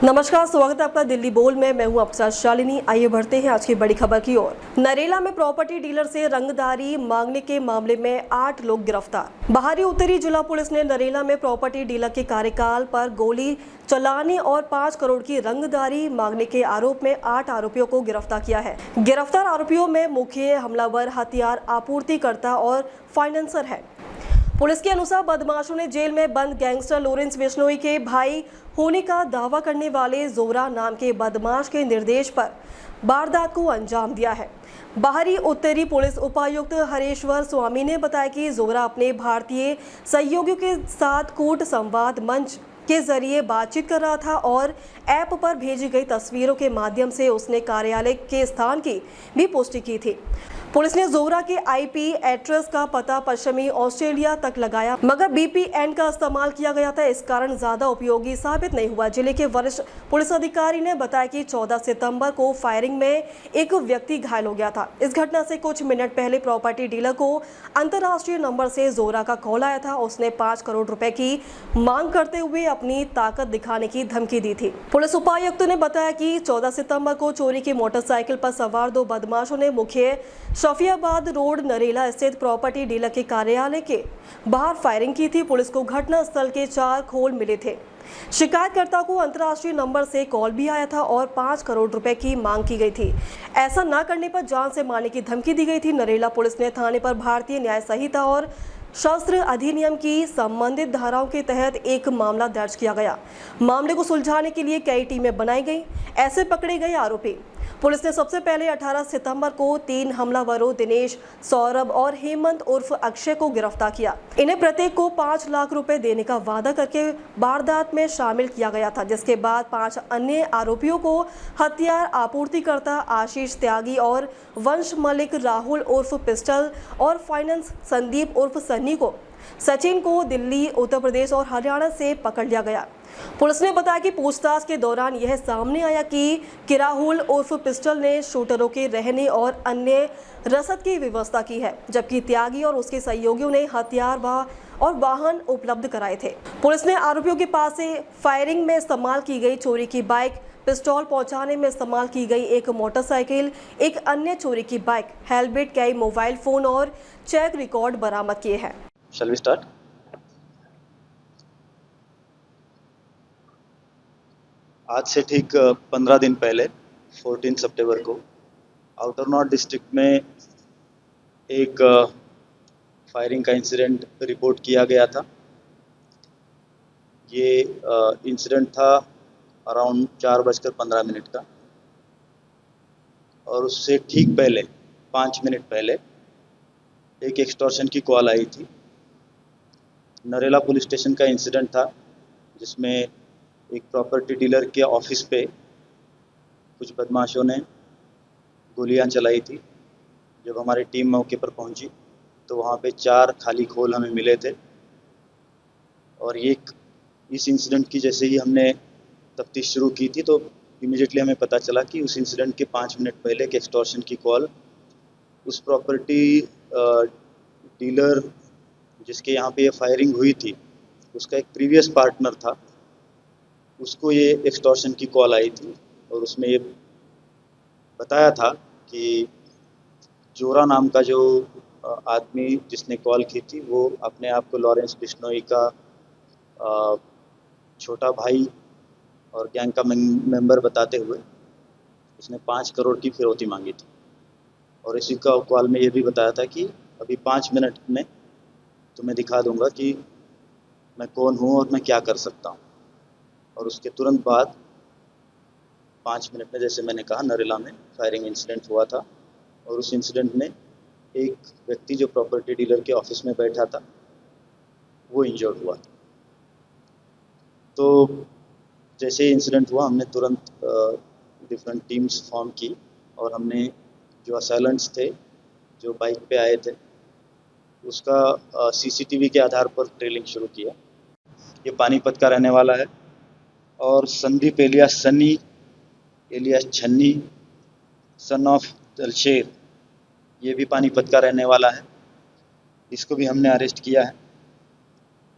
नमस्कार, स्वागत है आपका दिल्ली बोल में। मैं हूं आपके साथ शालिनी। आइए बढ़ते हैं आज की बड़ी खबर की ओर। नरेला में प्रॉपर्टी डीलर से रंगदारी मांगने के मामले में 8 लोग गिरफ्तार। बाहरी उत्तरी जिला पुलिस ने नरेला में प्रॉपर्टी डीलर के कार्यकाल पर गोली चलाने और 5 करोड़ की रंगदारी मांगने के आरोप में 8 आरोपियों को गिरफ्तार किया है। गिरफ्तार आरोपियों में मुख्य हमलावर हथियार आपूर्तिकर्ता और फाइनेंसर है। पुलिस के अनुसार बदमाशों ने जेल में बंद गैंगस्टर लॉरेंस बिश्नोई के भाई होने का दावा करने वाले जोरा नाम के बदमाश के निर्देश पर वारदात को अंजाम दिया है। बाहरी उत्तरी पुलिस उपायुक्त हरेश्वर स्वामी ने बताया कि जोरा अपने भारतीय सहयोगियों के साथ कूट संवाद मंच के जरिए बातचीत कर रहा था और ऐप पर भेजी गई तस्वीरों के माध्यम से उसने कार्यालय के स्थान की भी पुष्टि की थी। पुलिस ने जोरा के आईपी एड्रेस का पता पश्चिमी ऑस्ट्रेलिया तक लगाया, मगर बीपीएन का इस्तेमाल किया गया था। इस कारण ज्यादा उपयोगी साबित नहीं हुआ। जिले के वरिष्ठ पुलिस अधिकारी ने बताया कि 14 सितंबर को फायरिंग में एक व्यक्ति घायल हो गया था। इस घटना से कुछ मिनट पहले प्रॉपर्टी डीलर को अंतर्राष्ट्रीय नंबर से जोरा का कॉल आया था। उसने 5 करोड़ रुपए की मांग करते हुए अपनी ताकत दिखाने की धमकी दी थी। पुलिस उपायुक्त ने बताया कि 14 सितंबर को चोरी की मोटरसाइकिल पर सवार 2 बदमाशों ने मुख्य शफियाबाद रोड नरेला स्थित प्रॉपर्टी डीलर के कार्यालय के बाहर फायरिंग की थी। पुलिस को घटना स्थल के 4 खोल मिले थे। शिकायतकर्ता को अंतर्राष्ट्रीय नंबर से कॉल भी आया था और 5 करोड़ रुपए की मांग की गई थी। ऐसा न करने पर जान से मारने की धमकी दी गई थी। नरेला पुलिस ने थाने पर भारतीय न्याय संहिता और शस्त्र अधिनियम की संबंधित धाराओं के तहत एक मामला दर्ज किया गया। मामले को सुलझाने के लिए कई टीमें बनाई गई। ऐसे पकड़े गए आरोपी पुलिस ने सबसे पहले 18 सितंबर को 3 हमलावरों दिनेश, सौरभ और हेमंत उर्फ अक्षय को गिरफ्तार किया। इन्हें प्रत्येक को 5 लाख रुपए देने का वादा करके वारदात में शामिल किया गया था, जिसके बाद 5 अन्य आरोपियों को हथियार आपूर्तिकर्ता आशीष त्यागी और वंश मलिक, राहुल उर्फ पिस्टल और फाइनेंस संदीप उर्फ सन्नी को सचिन को दिल्ली, उत्तर प्रदेश और हरियाणा से पकड़ लिया गया। पुलिस ने बताया कि पूछताछ के दौरान यह सामने आया कि राहुल उर्फ पिस्टल ने शूटरों के रहने और अन्य रसद की व्यवस्था की है, जबकि त्यागी और उसके सहयोगियों ने हथियार और वाहन उपलब्ध कराए थे। पुलिस ने आरोपियों के पास से फायरिंग में इस्तेमाल की गई चोरी की बाइक, पिस्तौल पहुंचाने में इस्तेमाल की गई एक मोटरसाइकिल, एक अन्य चोरी की बाइक, हेलमेट, कई मोबाइल फोन और चेक रिकॉर्ड बरामद किए हैं। Shall we start? आज से ठीक 15 दिन पहले 14 सितंबर को आउटर नॉर्थ डिस्ट्रिक्ट में एक फायरिंग का इंसिडेंट रिपोर्ट किया गया था। ये इंसिडेंट था अराउंड 4:15 का और उससे ठीक पहले 5 मिनट पहले एक एक्सटॉर्शन की कॉल आई थी। नरेला पुलिस स्टेशन का इंसिडेंट था, जिसमें एक प्रॉपर्टी डीलर के ऑफिस पे कुछ बदमाशों ने गोलियां चलाई थी। जब हमारी टीम मौके पर पहुंची तो वहां पे 4 खाली खोल हमें मिले थे और इस इंसिडेंट की जैसे ही हमने तफ्तीश शुरू की थी तो इमीडिएटली हमें पता चला कि उस इंसिडेंट के 5 मिनट पहले एक एक्सटॉर्शन की कॉल उस प्रॉपर्टी डीलर जिसके यहाँ पे ये फायरिंग हुई थी, उसका एक प्रीवियस पार्टनर था, उसको ये एक्सटॉर्शन की कॉल आई थी और उसमें ये बताया था कि जोरा नाम का जो आदमी जिसने कॉल की थी वो अपने आप को लॉरेंस बिश्नोई का छोटा भाई और गैंग का मेंबर बताते हुए उसने 5 करोड़ की फिरौती मांगी थी। और इसी का कॉल में ये भी बताया था कि अभी 5 मिनट में तुम्हें दिखा दूंगा कि मैं कौन हूँ और मैं क्या कर सकता हूँ। और उसके तुरंत बाद 5 मिनट में, जैसे मैंने कहा, नरेला में फायरिंग इंसिडेंट हुआ था और उस इंसिडेंट में एक व्यक्ति जो प्रॉपर्टी डीलर के ऑफिस में बैठा था वो इंजर्ड हुआ। तो जैसे ही इंसिडेंट हुआ हमने तुरंत डिफरेंट टीम्स फॉर्म की और हमने जो असैलेंट्स थे जो बाइक पे आए थे उसका सीसीटीवी के आधार पर ट्रेलिंग शुरू किया। ये पानीपत का रहने वाला है और संदीप एलियास सन्नी एलियास छन्नी सन ऑफ दलशेर, ये भी पानीपत का रहने वाला है। इसको भी हमने अरेस्ट किया है।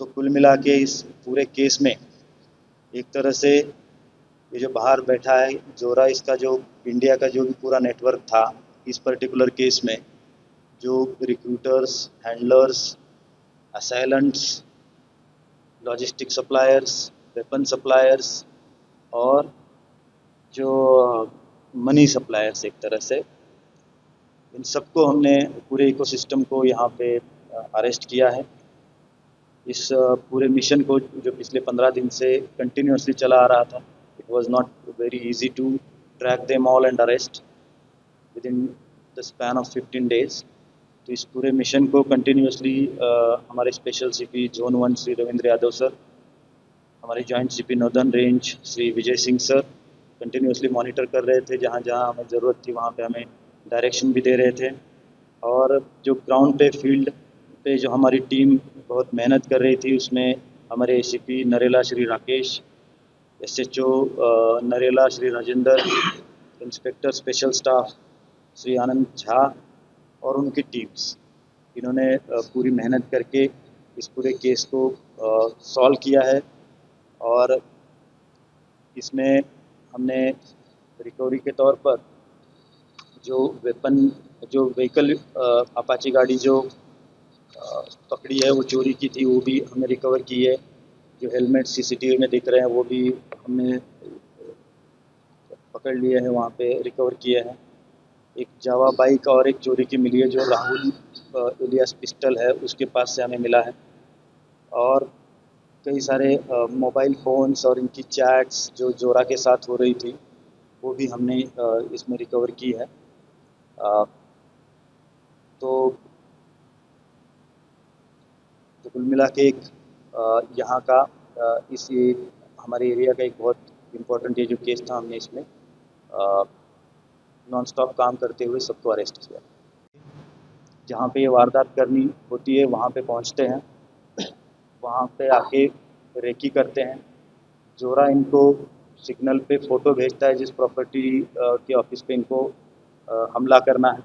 तो कुल मिला के इस पूरे केस में एक तरह से ये जो बाहर बैठा है जोरा, इसका जो इंडिया का जो भी पूरा नेटवर्क था इस पर्टिकुलर केस में, जो recruiters, handlers, assailants, logistic suppliers, weapon suppliers और जो मनी सप्लायर्स, एक तरह से इन सबको हमने पूरे इकोसिस्टम को यहाँ पे अरेस्ट किया है। इस पूरे मिशन को जो पिछले 15 दिन से कंटिन्यूसली चला आ रहा था, it was not very easy to track them all and arrest within the span of 15 days. तो इस पूरे मिशन को कंटिन्यूसली हमारे special CP zone 1 Shri Ravindra Yadav sir, हमारे joint CP northern range Shri Vijay Singh sir continuously monitor कर रहे थे। जहाँ जहाँ हमें ज़रूरत थी वहाँ पे हमें डायरेक्शन भी दे रहे थे। और जो ग्राउंड पे, फील्ड पे जो हमारी टीम बहुत मेहनत कर रही थी, उसमें हमारे ACP Narela Shri Rakesh, SHO Narela Shri Rajendra, inspector special staff Shri Anand Jha और उनकी टीम्स, इन्होंने पूरी मेहनत करके इस पूरे केस को सॉल्व किया है। और इसमें हमने रिकवरी के तौर पर जो वेपन, जो व्हीकल अपाची गाड़ी जो पकड़ी है वो चोरी की थी, वो भी हमने रिकवर की है। जो हेलमेट सीसीटीवी में दिख रहे हैं वो भी हमने पकड़ लिए हैं, वहाँ पे रिकवर किए हैं। एक जावा बाइक और एक चोरी की मिली है जो राहुल इलियास पिस्टल है, उसके पास से हमें मिला है। और कई सारे मोबाइल फ़ोन्स और इनकी चैट्स जो जोरा के साथ हो रही थी वो भी हमने इसमें रिकवर की है। तो कुल मिला के एक यहाँ का इस हमारे एरिया का एक बहुत इम्पोर्टेंट ये जो केस था, हमने इसमें नॉन स्टॉप काम करते हुए सबको अरेस्ट किया। जहाँ पे ये वारदात करनी होती है वहाँ पे पहुँचते हैं, वहाँ पे आके रेकी करते हैं। जोरा इनको सिग्नल पे फ़ोटो भेजता है जिस प्रॉपर्टी के ऑफिस पे इनको हमला करना है,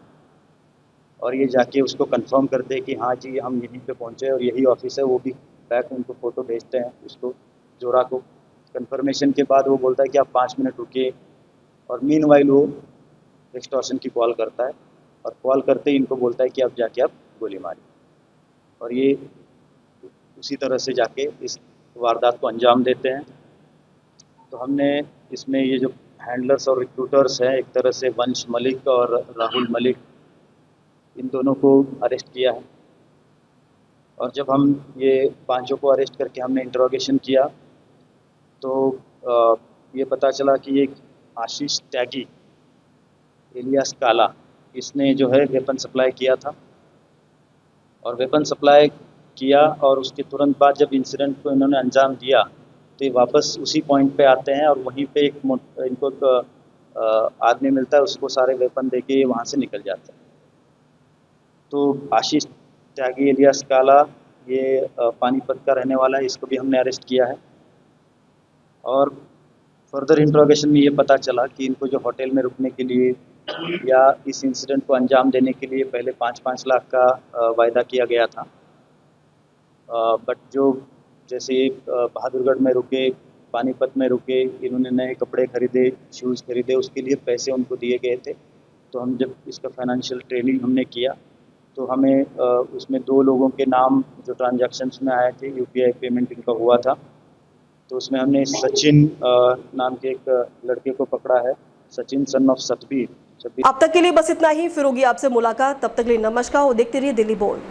और ये जाके उसको कंफर्म करते हैं कि हाँ जी हम यहीं पे पहुँचे और यही ऑफिस है। वो भी बैक उनको फ़ोटो भेजते हैं उसको, जोरा को। कंफर्मेशन के बाद वो बोलता है कि आप 5 मिनट रुकिए, और मीनवाइल वो एक्सटॉर्शन की कॉल करता है, और कॉल करते ही इनको बोलता है कि आप जाके आप गोली मारिए। और ये उसी तरह से जाके इस वारदात को अंजाम देते हैं। तो हमने इसमें ये जो हैंडलर्स और रिक्रूटर्स हैं, एक तरह से वंश मलिक और राहुल मलिक, इन दोनों को अरेस्ट किया है। और जब हम ये पांचों को अरेस्ट करके हमने इंटरोगेशन किया तो ये पता चला कि एक आशीष त्यागी इलियास काला, इसने जो है वेपन सप्लाई किया था। और वेपन सप्लाई किया और उसके तुरंत बाद जब इंसिडेंट को इन्होंने अंजाम दिया तो ये वापस उसी पॉइंट पे आते हैं, और वहीं पे इनको एक आदमी मिलता है, उसको सारे वेपन देके ये वहाँ से निकल जाते हैं। तो आशीष त्यागी इलियास काला ये पानीपत का रहने वाला है, इसको भी हमने अरेस्ट किया है। और फर्दर इंट्रोगेशन में ये पता चला कि इनको जो होटल में रुकने के लिए या इस इंसिडेंट को अंजाम देने के लिए पहले 5-5 लाख का वायदा किया गया था। बट जो जैसे बहादुरगढ़ में रुके, पानीपत में रुके, इन्होंने नए कपड़े खरीदे, शूज़ खरीदे, उसके लिए पैसे उनको दिए गए थे। तो हम जब इसका फाइनेंशियल ट्रेनिंग हमने किया तो हमें उसमें 2 लोगों के नाम जो ट्रांजैक्शंस में आए थे, यूपीआई पेमेंट इनका हुआ था। तो उसमें हमने सचिन नाम के एक लड़के को पकड़ा है, सचिन सन ऑफ सतबीर। अब तक के लिए बस इतना ही। फिर होगी आपसे मुलाकात, तब तक के लिए नमस्कार और देखते रहिए दिल्ली बोल।